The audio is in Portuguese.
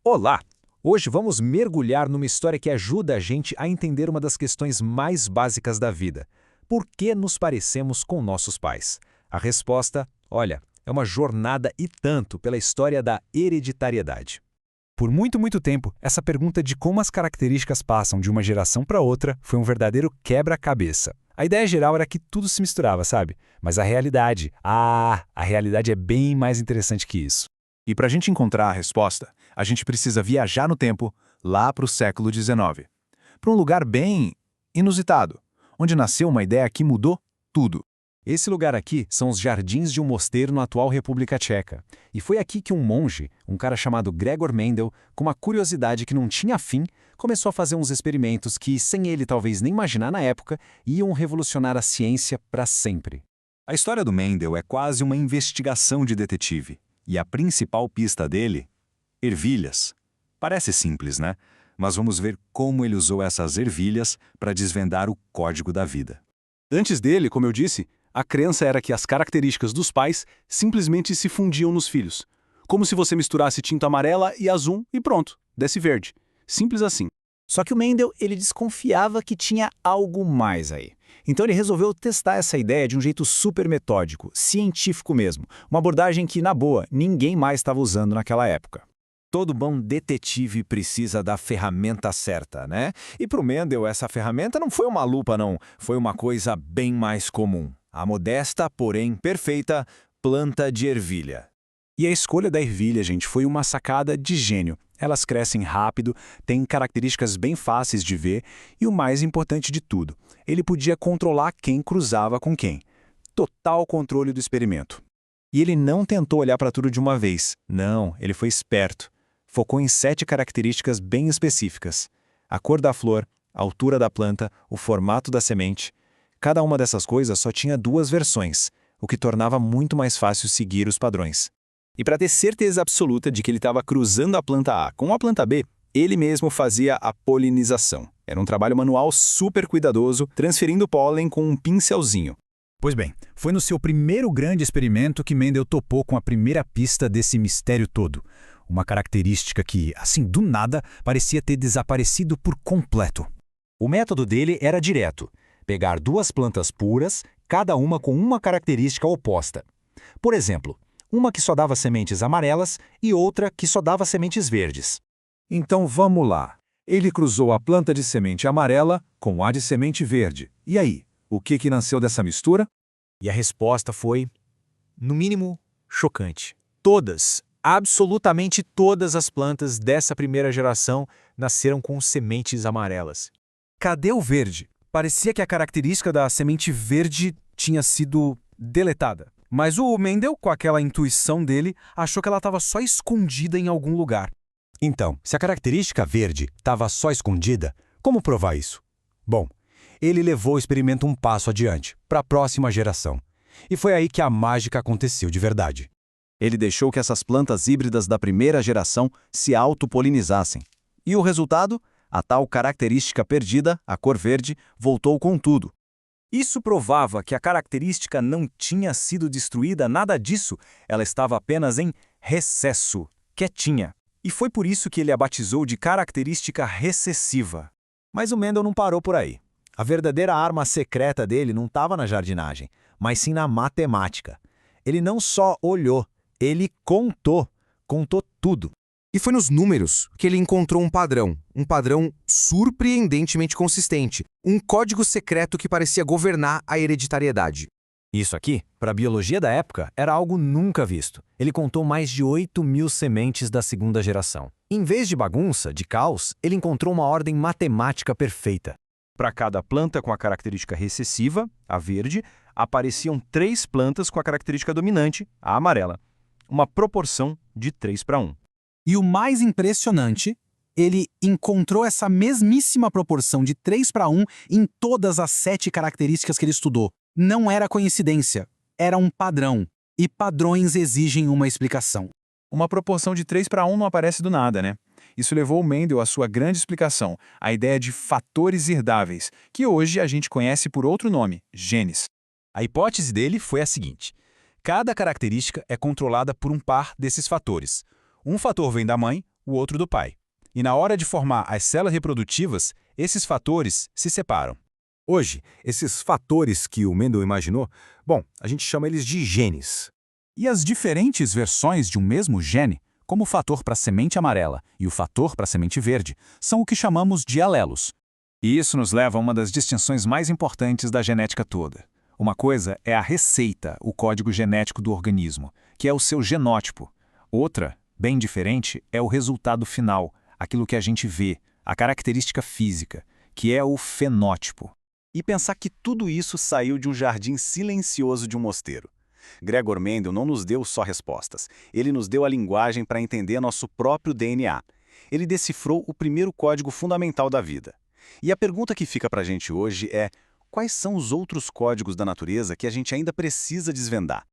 Olá! Hoje vamos mergulhar numa história que ajuda a gente a entender uma das questões mais básicas da vida. Por que nos parecemos com nossos pais? A resposta, olha, é uma jornada e tanto pela história da hereditariedade. Por muito tempo, essa pergunta de como as características passam de uma geração para outra foi um verdadeiro quebra-cabeça. A ideia geral era que tudo se misturava, sabe? Mas a realidade, a realidade é bem mais interessante que isso. E para a gente encontrar a resposta, a gente precisa viajar no tempo, lá para o século XIX. Para um lugar bem inusitado, onde nasceu uma ideia que mudou tudo. Esse lugar aqui são os jardins de um mosteiro na atual República Tcheca. E foi aqui que um monge, um cara chamado Gregor Mendel, com uma curiosidade que não tinha fim, começou a fazer uns experimentos que, sem ele talvez nem imaginar na época, iam revolucionar a ciência para sempre. A história do Mendel é quase uma investigação de detetive. E a principal pista dele? Ervilhas. Parece simples, né? Mas vamos ver como ele usou essas ervilhas para desvendar o código da vida. Antes dele, como eu disse, a crença era que as características dos pais simplesmente se fundiam nos filhos. Como se você misturasse tinta amarela e azul e pronto, desse verde. Simples assim. Só que o Mendel, ele desconfiava que tinha algo mais aí. Então ele resolveu testar essa ideia de um jeito super metódico, científico mesmo. Uma abordagem que, na boa, ninguém mais estava usando naquela época. Todo bom detetive precisa da ferramenta certa, né? E para o Mendel, essa ferramenta não foi uma lupa, não. Foi uma coisa bem mais comum. A modesta, porém perfeita, planta de ervilha. E a escolha da ervilha, gente, foi uma sacada de gênio. Elas crescem rápido, têm características bem fáceis de ver e o mais importante de tudo, ele podia controlar quem cruzava com quem. Total controle do experimento. E ele não tentou olhar para tudo de uma vez. Não, ele foi esperto. Focou em 7 características bem específicas. A cor da flor, a altura da planta, o formato da semente. Cada uma dessas coisas só tinha 2 versões, o que tornava muito mais fácil seguir os padrões. E para ter certeza absoluta de que ele estava cruzando a planta A com a planta B, ele mesmo fazia a polinização. Era um trabalho manual super cuidadoso, transferindo pólen com um pincelzinho. Pois bem, foi no seu primeiro grande experimento que Mendel topou com a primeira pista desse mistério todo. Uma característica que, assim do nada, parecia ter desaparecido por completo. O método dele era direto: pegar 2 plantas puras, cada uma com uma característica oposta. Por exemplo, uma que só dava sementes amarelas e outra que só dava sementes verdes. Então vamos lá. Ele cruzou a planta de semente amarela com a de semente verde. E aí, o que nasceu dessa mistura? E a resposta foi, no mínimo, chocante. Todas, absolutamente todas as plantas dessa primeira geração nasceram com sementes amarelas. Cadê o verde? Parecia que a característica da semente verde tinha sido deletada. Mas o Mendel, com aquela intuição dele, achou que ela estava só escondida em algum lugar. Então, se a característica verde estava só escondida, como provar isso? Bom, ele levou o experimento um passo adiante, para a próxima geração. E foi aí que a mágica aconteceu de verdade. Ele deixou que essas plantas híbridas da primeira geração se autopolinizassem. E o resultado? A tal característica perdida, a cor verde, voltou com tudo. Isso provava que a característica não tinha sido destruída, nada disso. Ela estava apenas em recesso, quietinha. E foi por isso que ele a batizou de característica recessiva. Mas o Mendel não parou por aí. A verdadeira arma secreta dele não estava na jardinagem, mas sim na matemática. Ele não só olhou, ele contou tudo. E foi nos números que ele encontrou um padrão surpreendentemente consistente, um código secreto que parecia governar a hereditariedade. Isso aqui, para a biologia da época, era algo nunca visto. Ele contou mais de 8.000 sementes da segunda geração. Em vez de bagunça, de caos, ele encontrou uma ordem matemática perfeita. Para cada planta com a característica recessiva, a verde, apareciam 3 plantas com a característica dominante, a amarela. Uma proporção de 3:1. E o mais impressionante, ele encontrou essa mesmíssima proporção de 3:1 em todas as 7 características que ele estudou. Não era coincidência, era um padrão. E padrões exigem uma explicação. Uma proporção de 3:1 não aparece do nada, né? Isso levou o Mendel à sua grande explicação, a ideia de fatores herdáveis, que hoje a gente conhece por outro nome, genes. A hipótese dele foi a seguinte: cada característica é controlada por um par desses fatores. Um fator vem da mãe, o outro do pai. E na hora de formar as células reprodutivas, esses fatores se separam. Hoje, esses fatores que o Mendel imaginou, bom, a gente chama eles de genes. E as diferentes versões de um mesmo gene, como o fator para a semente amarela e o fator para a semente verde, são o que chamamos de alelos. E isso nos leva a uma das distinções mais importantes da genética toda. Uma coisa é a receita, o código genético do organismo, que é o seu genótipo. Outra, bem diferente, é o resultado final, aquilo que a gente vê, a característica física, que é o fenótipo. E pensar que tudo isso saiu de um jardim silencioso de um mosteiro. Gregor Mendel não nos deu só respostas, ele nos deu a linguagem para entender nosso próprio DNA. Ele decifrou o primeiro código fundamental da vida. E a pergunta que fica para a gente hoje é: quais são os outros códigos da natureza que a gente ainda precisa desvendar?